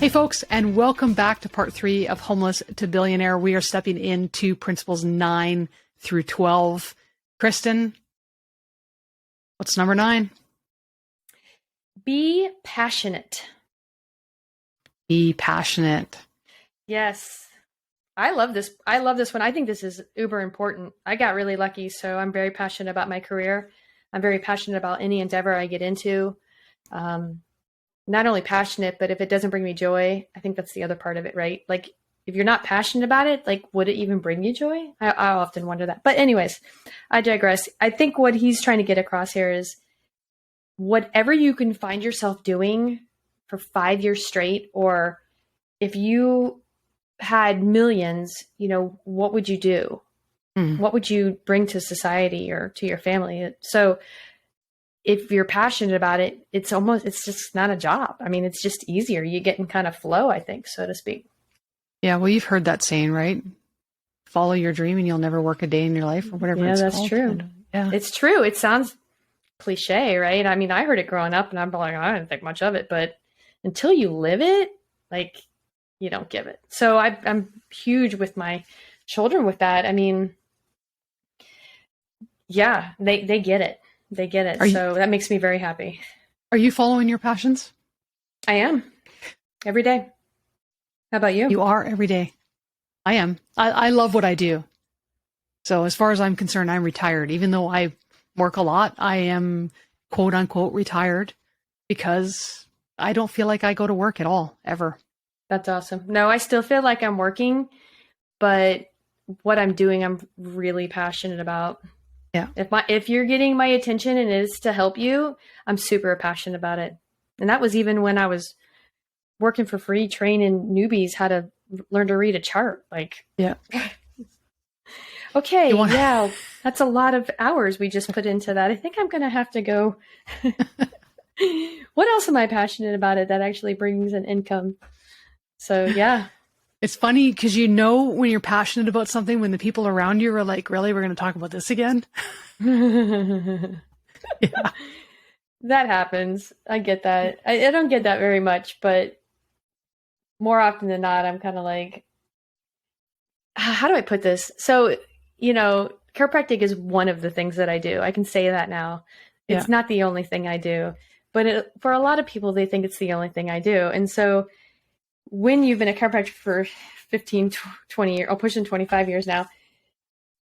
Hey folks, and welcome back to part 3 of Homeless to Billionaire. We are stepping into principles 9 through 12. Kristin, what's number 9? Be passionate. Be passionate. Yes. I love this. I love this one. I think this is uber important. I got really lucky, so I'm very passionate about my career. I'm very passionate about any endeavor I get into. Not only passionate, but if it doesn't bring me joy, I think that's the other part of it, right? Like, if you're not passionate about it, like, would it even bring you joy? I often wonder that. But anyways, I digress. I think what he's trying to get across here is whatever you can find yourself doing for 5 years straight, or if you had millions, what would you do? What would you bring to society or to your family? So if you're passionate about it, it's just not a job. I mean, it's just easier. You get in kind of flow, I think, so to speak. Yeah, well, you've heard that saying, right? Follow your dream and you'll never work a day in your life, or whatever it's called. Yeah, that's true. Yeah, it's true. It sounds cliche, right? I mean, I heard it growing up and I'm like, I didn't think much of it, but until you live it, like, you don't give it. So I'm huge with my children with that. I mean, yeah, they get it. They get it. So that makes me very happy. Are you following your passions? I am. Every day. How about you? You are every day. I am. I love what I do. So as far as I'm concerned, I'm retired. Even though I work a lot, I am quote unquote retired because I don't feel like I go to work at all, ever. That's awesome. No, I still feel like I'm working, but what I'm doing, I'm really passionate about. Yeah. If you're getting my attention and it is to help you, I'm super passionate about it. And that was even when I was working for free, training newbies how to learn to read a chart. Like, yeah. Okay. Yeah. That's a lot of hours we just put into that. I think I'm going to have to go. What else am I passionate about it that actually brings an income? So, yeah. It's funny because when you're passionate about something when the people around you are like, really, we're going to talk about this again? Yeah. That happens. I get that. I don't get that very much, but more often than not, I'm kind of like, how do I put this? So, chiropractic is one of the things that I do. I can say that now. It's not the only thing I do, but for a lot of people, they think it's the only thing I do. And so when you've been a chiropractor for 15, 20 years, or pushing 25 years now,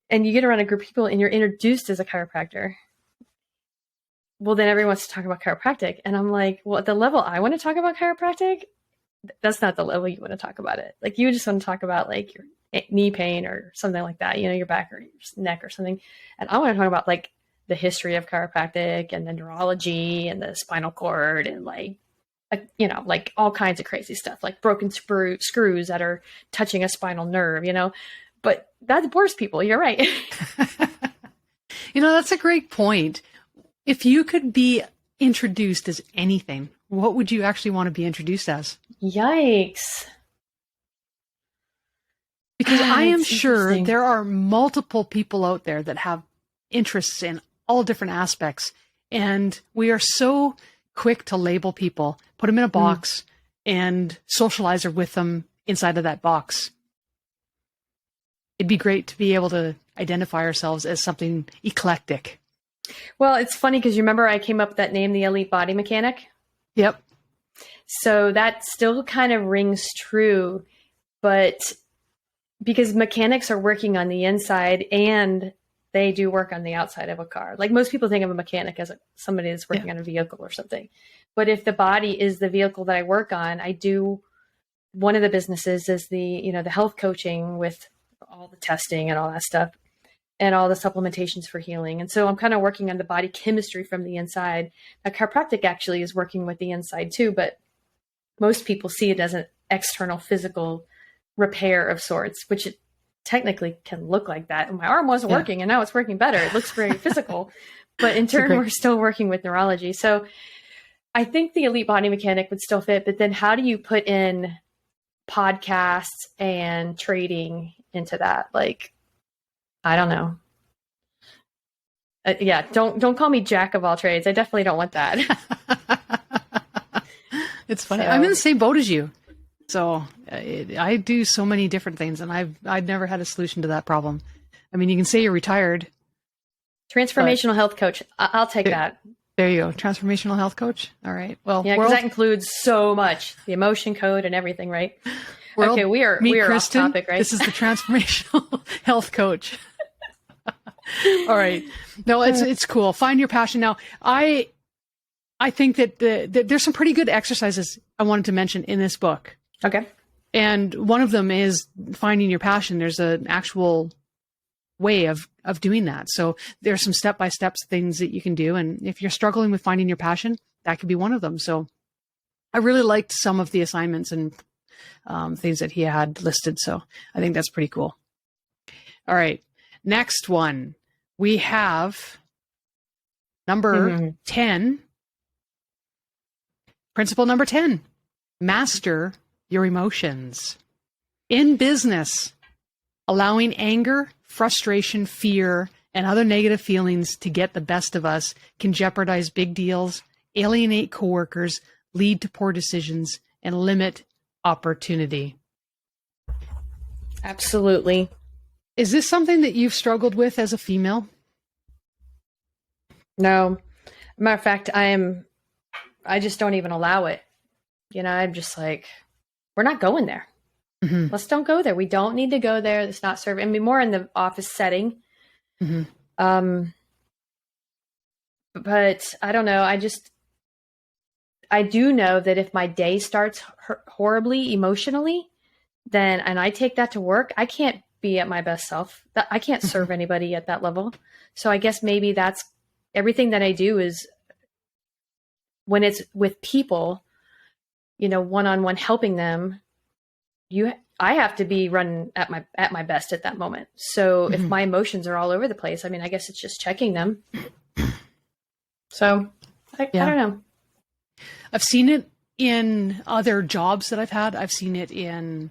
and you get around a group of people and you're introduced as a chiropractor, well, then everyone wants to talk about chiropractic. And I'm like, well, at the level I want to talk about chiropractic, that's not the level you want to talk about it. Like, you just want to talk about like your knee pain or something like that, your back or your neck or something. And I want to talk about like the history of chiropractic and the neurology and the spinal cord and like all kinds of crazy stuff, like broken screws that are touching a spinal nerve, but that bores people. You're right. That's a great point. If you could be introduced as anything, what would you actually want to be introduced as? Yikes. Because I am sure there are multiple people out there that have interests in all different aspects. And we are so quick to label people, put them in a box, and socialize with them inside of that box. It'd be great to be able to identify ourselves as something eclectic. Well, it's funny because you remember I came up with that name, the elite body mechanic? Yep. So that still kind of rings true, but because mechanics are working on the inside and they do work on the outside of a car. Like, most people think of a mechanic as somebody that's working on a vehicle or something. But if the body is the vehicle that I work on, one of the businesses is the health coaching with all the testing and all that stuff and all the supplementations for healing. And so I'm kind of working on the body chemistry from the inside. Now, chiropractic actually is working with the inside too, but most people see it as an external physical repair of sorts, which it technically can look like that. And my arm wasn't working and now it's working better. It looks very physical, but in turn, we're still working with neurology. So I think the elite body mechanic would still fit, but then how do you put in podcasts and trading into that? Like, I don't know. Don't call me jack of all trades. I definitely don't want that. It's funny. So, I'm in the same boat as you. So I do so many different things, and I've never had a solution to that problem. I mean, you can say you're retired. Transformational health coach. I'll take that. There you go. Transformational health coach. All right. Well, yeah, because that includes so much, the emotion code and everything, right? Okay, we are Kristin, off topic, right? This is the transformational health coach. All right. No, it's cool. Find your passion. Now, I think that there's some pretty good exercises I wanted to mention in this book. Okay. And one of them is finding your passion. There's an actual way of doing that. So there's some step-by-step things that you can do. And if you're struggling with finding your passion, that could be one of them. So I really liked some of the assignments and things that he had listed. So I think that's pretty cool. All right. Next one, we have number 10. Principle number 10, master your emotions. In business, allowing anger, frustration, fear, and other negative feelings to get the best of us can jeopardize big deals, alienate coworkers, lead to poor decisions, and limit opportunity. Absolutely. Is this something that you've struggled with as a female? No. Matter of fact, I just don't even allow it. I'm just like, we're not going there. Mm-hmm. Let's don't go there. We don't need to go there. It's not serving. I mean, more in the office setting. Mm-hmm. But I don't know. I do know that if my day starts horribly emotionally, and I take that to work, I can't be at my best self. I can't serve anybody at that level. So I guess maybe that's everything that I do is when it's with people, one-on-one helping them, I have to be running at my best at that moment. So if my emotions are all over the place, I mean, I guess it's just checking them. So I don't know. I've seen it in other jobs that I've had. I've seen it in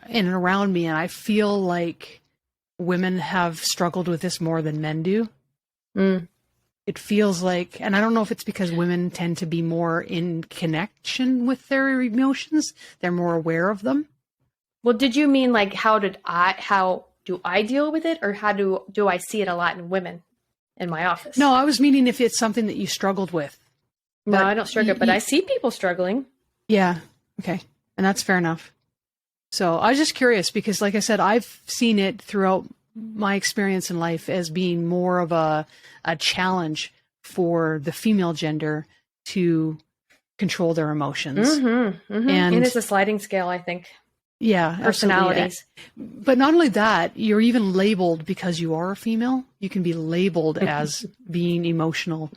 and around me. And I feel like women have struggled with this more than men do. Mm. It feels like, and I don't know if it's because women tend to be more in connection with their emotions. They're more aware of them. Well, did you mean like how do I deal with it, or how do I see it a lot in women in my office? No, I was meaning if it's something that you struggled with. No, I don't struggle, but I see people struggling. Yeah. Okay. And that's fair enough. So I was just curious because, like I said, I've seen it throughout my experience in life as being more of a challenge for the female gender to control their emotions. Mm-hmm, mm-hmm. And it's a sliding scale, I think. Yeah. Personalities. Absolutely. But not only that, you're even labeled because you are a female. You can be labeled as being emotional,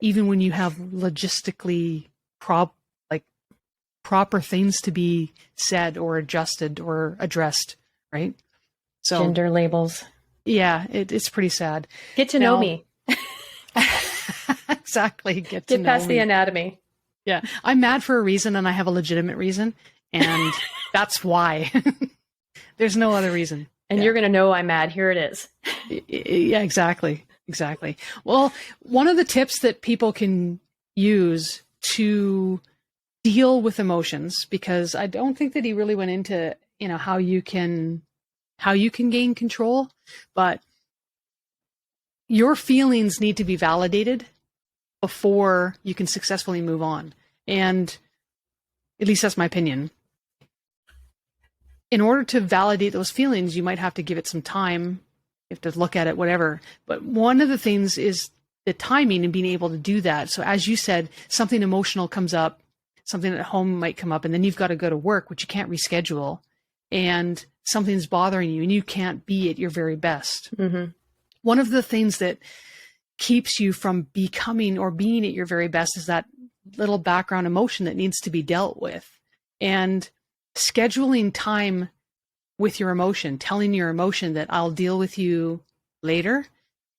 even when you have logistically proper things to be said or adjusted or addressed, right? So gender labels. Yeah, it's pretty sad. Get to know me. Exactly. Get past the anatomy. Yeah. I'm mad for a reason, and I have a legitimate reason, and that's why. There's no other reason. And you're going to know I'm mad. Here it is. Yeah, exactly. Exactly. Well, one of the tips that people can use to deal with emotions, because I don't think that he really went into, how you can gain control, but your feelings need to be validated before you can successfully move on. And at least that's my opinion. In order to validate those feelings, you might have to give it some time. You have to look at it, whatever. But one of the things is the timing and being able to do that. So as you said, something emotional comes up, something at home might come up, and then you've got to go to work, which you can't reschedule. And something's bothering you and you can't be at your very best. Mm-hmm. One of the things that keeps you from becoming or being at your very best is that little background emotion that needs to be dealt with. And scheduling time with your emotion, telling your emotion that I'll deal with you later,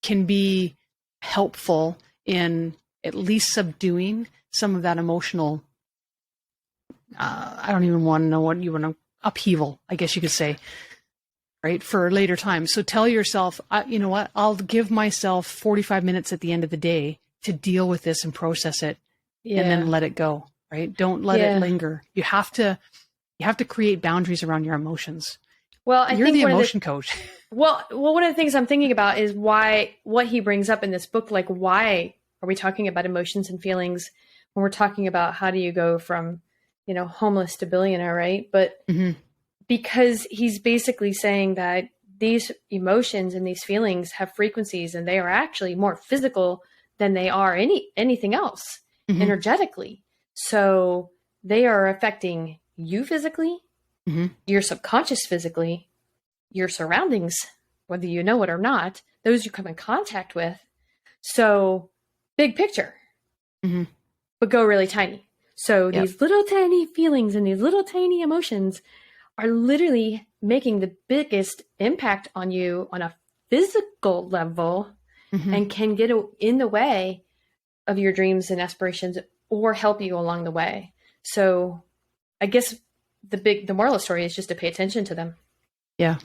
can be helpful in at least subduing some of that emotional, I don't even want to know what you want to, upheaval, I guess you could say, right, for a later time. So tell yourself, you know what, I'll give myself 45 minutes at the end of the day to deal with this and process it, and then let it go, right? Don't let it linger. You have to You have to create boundaries around your emotions. Well, You're the emotion coach. Well, one of the things I'm thinking about is what he brings up in this book. Like, why are we talking about emotions and feelings when we're talking about how do you go from, homeless to billionaire, right? But because he's basically saying that these emotions and these feelings have frequencies, and they are actually more physical than they are anything else energetically. So they are affecting you physically, your subconscious physically, your surroundings, whether you know it or not, those you come in contact with. So big picture, but go really tiny. So these little tiny feelings and these little tiny emotions are literally making the biggest impact on you on a physical level and can get in the way of your dreams and aspirations or help you along the way. So I guess the moral of the story is just to pay attention to them. Yeah.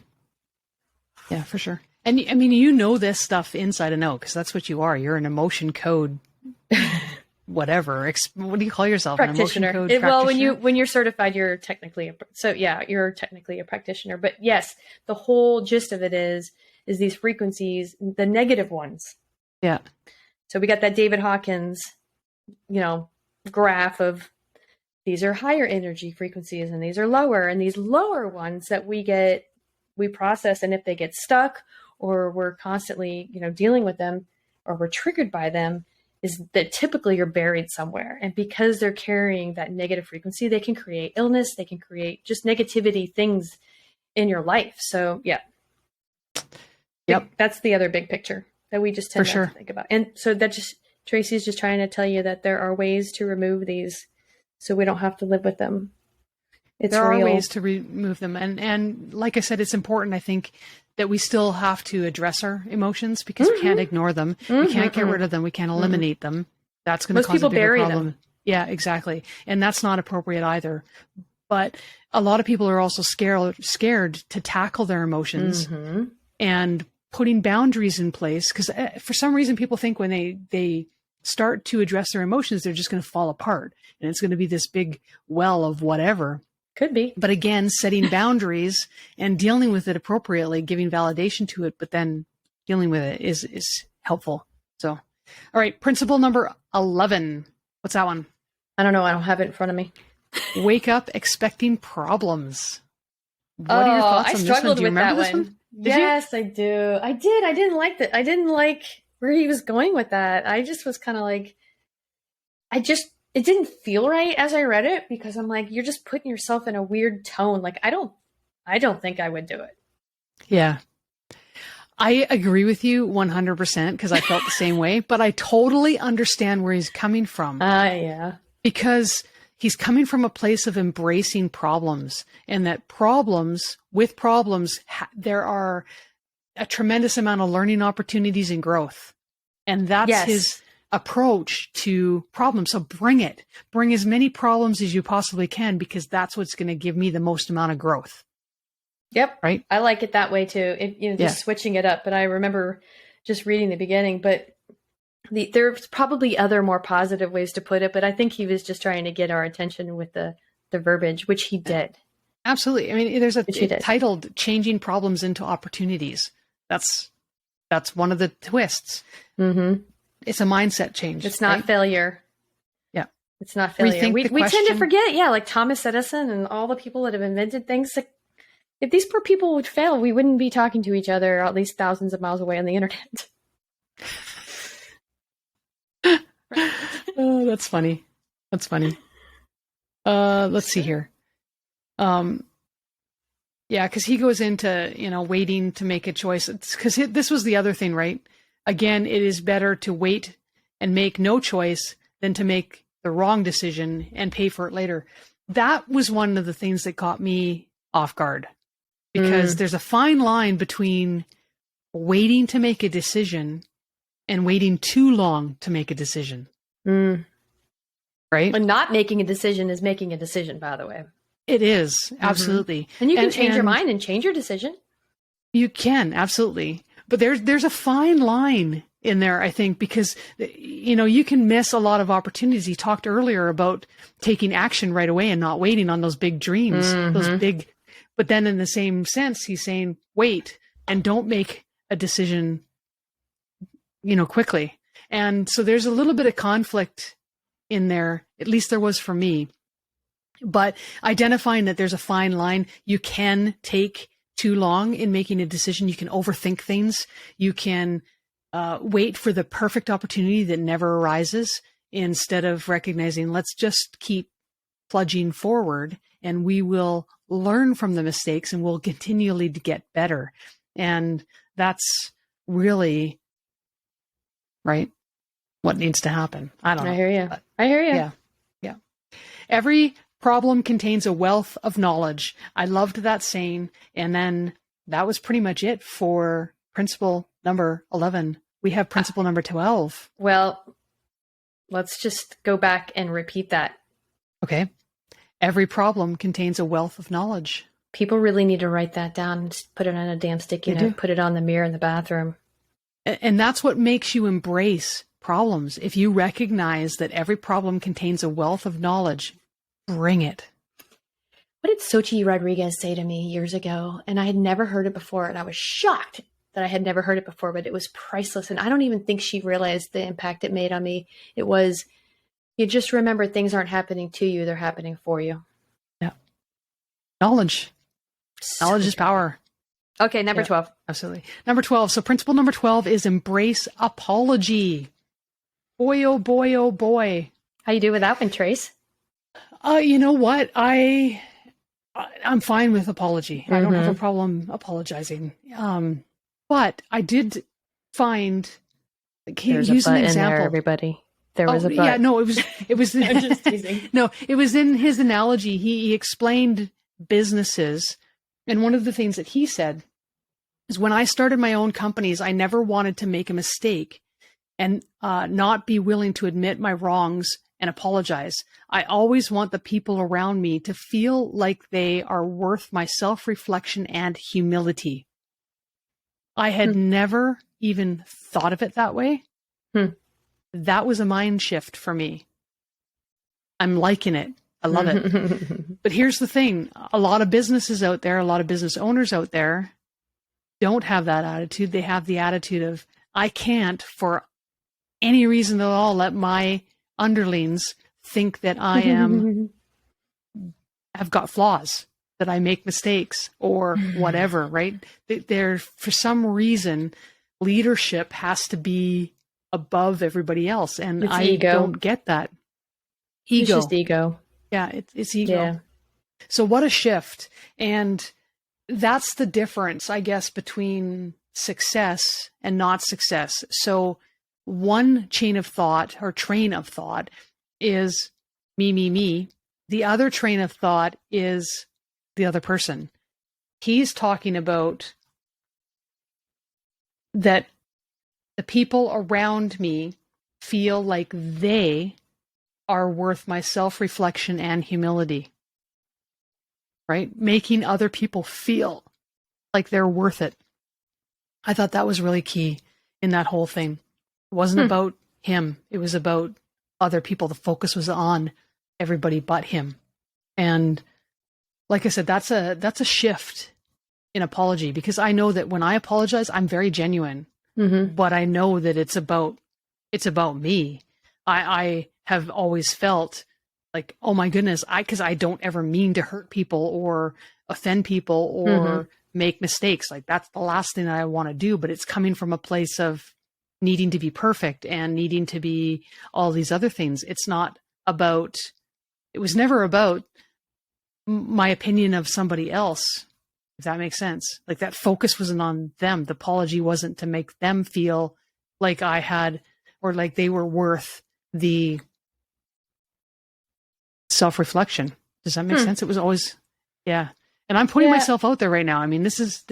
Yeah, for sure. And I mean, this stuff inside and out, because that's what you are. You're an emotion code, whatever. What do you call yourself? Practitioner. An emotion code practitioner? When you're certified, you're technically you're technically a practitioner. But yes, the whole gist of it is these frequencies, the negative ones. Yeah. So we got that David Hawkins, graph of these are higher energy frequencies and these are lower, and these lower ones that we process, and if they get stuck or we're constantly, dealing with them or we're triggered by them, is that typically you're buried somewhere. And because they're carrying that negative frequency, they can create illness, they can create just negativity things in your life. So yeah. Yep. That's the other big picture that we just tend not to think about. And so Tracy's just trying to tell you that there are ways to remove these so we don't have to live with them. There are ways to remove them. And like I said, it's important, I think, that we still have to address our emotions because we can't ignore them. We can't get rid of them. We can't eliminate them. That's going to cause a bigger problem. Them. Yeah, exactly. And that's not appropriate either. But a lot of people are also scared to tackle their emotions and putting boundaries in place. Because for some reason, people think when they start to address their emotions, they're just going to fall apart. And it's going to be this big well of whatever. Could be. But again, setting boundaries and dealing with it appropriately, giving validation to it, but then dealing with it is helpful. So, all right. Principle number 11. What's that one? I don't know. I don't have it in front of me. Wake up expecting problems. What are your thoughts on this one? I struggled Do you with remember that this one. Yes, I do. I did. I didn't like that. I didn't like where he was going with that. I just was kind of like, it didn't feel right as I read it because I'm like, you're just putting yourself in a weird tone. Like, I don't think I would do it. Yeah. I agree with you 100% because I felt the same way, but I totally understand where he's coming from. Yeah. Because he's coming from a place of embracing problems, and that with problems, there are a tremendous amount of learning opportunities and growth. And that's his approach to problems. So bring as many problems as you possibly can, because that's what's going to give me the most amount of growth. Yep. Right. I like it that way too. Just switching it up. But I remember just reading the beginning, but there's probably other more positive ways to put it, but I think he was just trying to get our attention with the verbiage, which he did. Absolutely. I mean, there's titled Changing Problems into Opportunities. That's one of the twists. It's a mindset change. It's not failure. Yeah. It's not failure. We tend to forget, like Thomas Edison and all the people that have invented things. Like, if these poor people would fail, we wouldn't be talking to each other at least thousands of miles away on the internet. Oh, that's funny. Let's see here. Yeah, because he goes into, waiting to make a choice. Because this was the other thing, right? Again, it is better to wait and make no choice than to make the wrong decision and pay for it later. That was one of the things that caught me off guard, because there's a fine line between waiting to make a decision and waiting too long to make a decision. Right? And not making a decision is making a decision, by the way. It is. Absolutely. And you can change your mind and change your decision. You can. Absolutely. But there's a fine line in there, I think, because, you can miss a lot of opportunities. He talked earlier about taking action right away and not waiting on those big dreams, but then in the same sense, he's saying, wait and don't make a decision, quickly. And so there's a little bit of conflict in there, at least there was for me, but identifying that there's a fine line. You can take too long in making a decision. You can overthink things. You can wait for the perfect opportunity that never arises instead of recognizing, let's just keep plunging forward and we will learn from the mistakes and we'll continually to get better. And that's really, right, what needs to happen. I don't know. I hear you. I hear you. Yeah. Yeah. Every problem contains a wealth of knowledge. I loved that saying. And then that was pretty much it for principle number 11. We have principle number 12. Well, let's just go back and repeat that. Okay. Every problem contains a wealth of knowledge. People really need to write that down and just put it on a damn sticky note, put it on the mirror in the bathroom. And that's what makes you embrace problems. If you recognize that every problem contains a wealth of knowledge, bring it. What did Xochitl Rodriguez say to me years ago? And I had never heard it before. And I was shocked that I had never heard it before, but it was priceless. And I don't even think she realized the impact it made on me. It was, you just remember things aren't happening to you. They're happening for you. Yeah. Knowledge. Knowledge is power. Okay. Number 12. Absolutely. Number 12. So principle number 12 is embrace apology. Boy, oh boy, oh boy. How you do with that one, Trace? You know what? I'm fine with apology. I don't have a problem apologizing. But I did find, use an example. There, everybody. There was a but. Yeah, no, it was. I'm just teasing. No, it was in his analogy. He explained businesses, and one of the things that he said is, when I started my own companies, I never wanted to make a mistake and not be willing to admit my wrongs and apologize. I always want the people around me to feel like they are worth my self-reflection and humility. I had never even thought of it that way. That was a mind shift for me. I'm liking it. I love it. But here's the thing. A lot of businesses out there, a lot of business owners out there don't have that attitude. They have the attitude of, I can't for any reason at all let my underlings think that I have got flaws, that I make mistakes or whatever, right? There, for some reason, leadership has to be above everybody else. And it's I ego. Don't get that. Ego. It's just ego. Yeah, it's ego. Yeah. So what a shift. And that's the difference, I guess, between success and not success. So one chain of thought or train of thought is me, me, me. The other train of thought is the other person. He's talking about that the people around me feel like they are worth my self-reflection and humility, right? Making other people feel like they're worth it. I thought that was really key in that whole thing. It wasn't about him. It was about other people. The focus was on everybody but him. And like I said, that's a shift in apology, because I know that when I apologize, I'm very genuine, but I know that it's about me. I have always felt like, oh my goodness, because I don't ever mean to hurt people or offend people or make mistakes. Like, that's the last thing that I want to do, but it's coming from a place of needing to be perfect and needing to be all these other things. It was never about my opinion of somebody else, if that makes sense. Like, that focus wasn't on them. The apology wasn't to make them feel like I had, or like they were worth the self-reflection. Does that make sense? It was always, yeah. And I'm putting myself out there right now. I mean, this is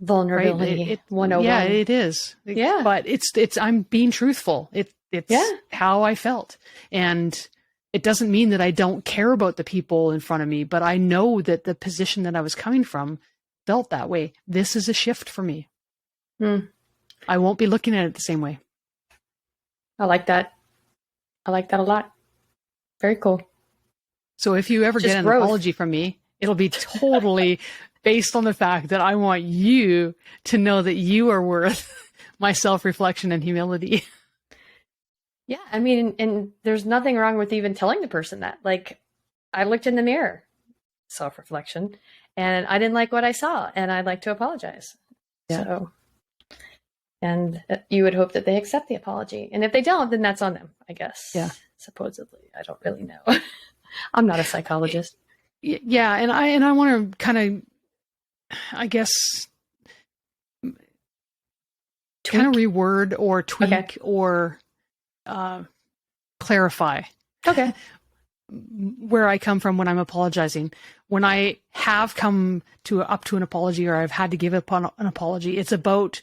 vulnerability. Right? 101. Yeah, it is. Yeah. But it's I'm being truthful. It's how I felt. And it doesn't mean that I don't care about the people in front of me, but I know that the position that I was coming from felt that way. This is a shift for me. I won't be looking at it the same way. I like that. I like that a lot. Very cool. So if you ever get an apology from me, it'll be totally based on the fact that I want you to know that you are worth my self-reflection and humility. Yeah. I mean, and there's nothing wrong with even telling the person that. Like, I looked in the mirror, self-reflection, and I didn't like what I saw, and I'd like to apologize. Yeah. So, and you would hope that they accept the apology. And if they don't, then that's on them, I guess. Yeah. Supposedly. I don't really know. I'm not a psychologist. Yeah. And I want to kind of, I guess, kind of reword or tweak or clarify. Okay. Where I come from when I'm apologizing. When I have come up to an apology, or I've had to give up on an apology, it's about,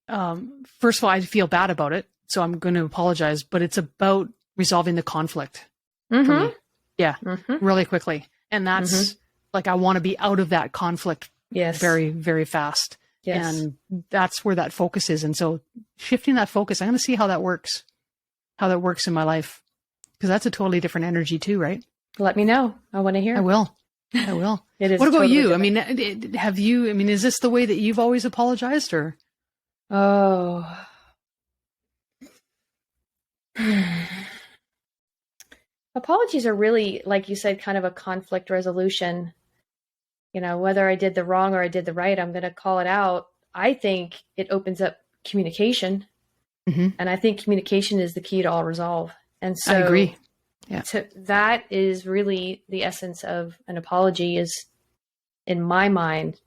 first of all, I feel bad about it, so I'm going to apologize, but it's about resolving the conflict for me. Yeah, really quickly. And that's like, I want to be out of that conflict very, very fast. Yes. And that's where that focus is. And so shifting that focus, I'm going to see how that works in my life. Because that's a totally different energy too, right? Let me know. I want to hear. I will. It is. What about totally you? different. I mean, have you, I mean, is this the way that you've always apologized, or? Oh. Apologies are really, like you said, kind of a conflict resolution. You know, whether I did the wrong or I did the right, I'm going to call it out. I think it opens up communication. And I think communication is the key to all resolve. And so I agree. Yeah. That is really the essence of an apology, is, in my mind,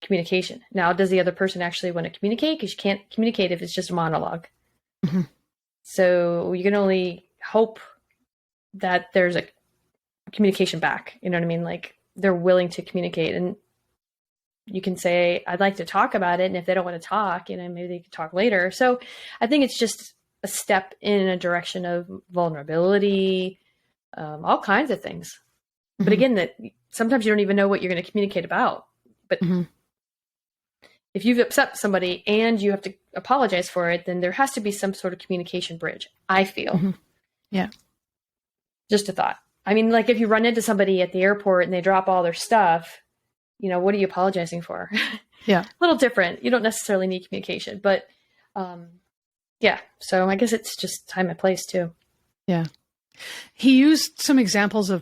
communication. Now, does the other person actually want to communicate? Because you can't communicate if it's just a monologue. So you can only hope that there's a communication back. You know what I mean? Like, they're willing to communicate, and you can say, I'd like to talk about it. And if they don't want to talk, you know, maybe they can talk later. So I think it's just a step in a direction of vulnerability, all kinds of things. But again, that sometimes you don't even know what you're going to communicate about. But if you've upset somebody and you have to apologize for it, then there has to be some sort of communication bridge, I feel. Yeah. Just a thought. I mean, like, if you run into somebody at the airport and they drop all their stuff, you know, what are you apologizing for? Yeah. A little different. You don't necessarily need communication, but yeah. So I guess it's just time and place too. Yeah. He used some examples of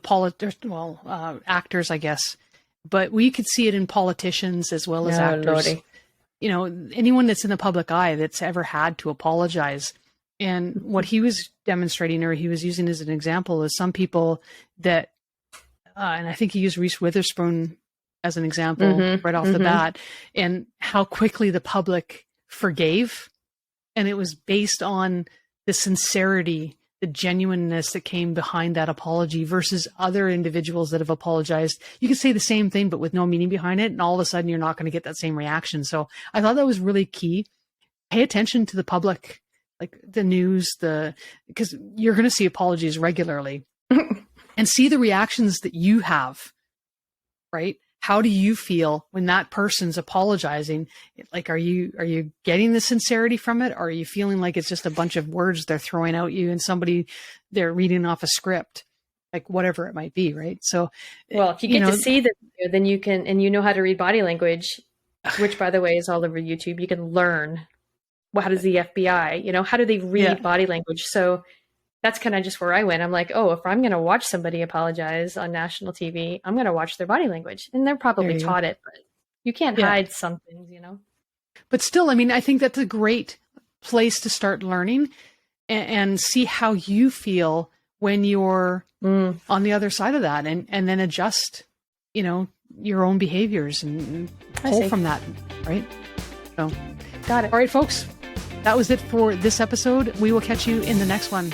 actors, I guess, but we could see it in politicians as well as actors. Lordy. You know, anyone that's in the public eye that's ever had to apologize. And what he was demonstrating, or he was using as an example, is some people that, and I think he used Reese Witherspoon as an example right off the bat, and how quickly the public forgave. And it was based on the sincerity, the genuineness that came behind that apology versus other individuals that have apologized. You can say the same thing, but with no meaning behind it. And all of a sudden you're not going to get that same reaction. So I thought that was really key. Pay attention to the public, like the news, because you're going to see apologies regularly and see the reactions that you have, right? How do you feel when that person's apologizing? Like, are you getting the sincerity from it? Or are you feeling like it's just a bunch of words they're throwing out you and they're reading off a script, like whatever it might be, right? So, well, if you get to see the video, then you can, and you know how to read body language, which, by the way, is all over YouTube. You can learn, well, how does the FBI, you know, how do they read body language? So that's kind of just where I went. I'm like, oh, if I'm going to watch somebody apologize on national TV, I'm going to watch their body language. And they're probably taught it, but you can't hide some things, you know? But still, I mean, I think that's a great place to start learning and see how you feel when you're on the other side of that, and then adjust, you know, your own behaviors and pull from that, right? So, got it. All right, folks, that was it for this episode. We will catch you in the next one.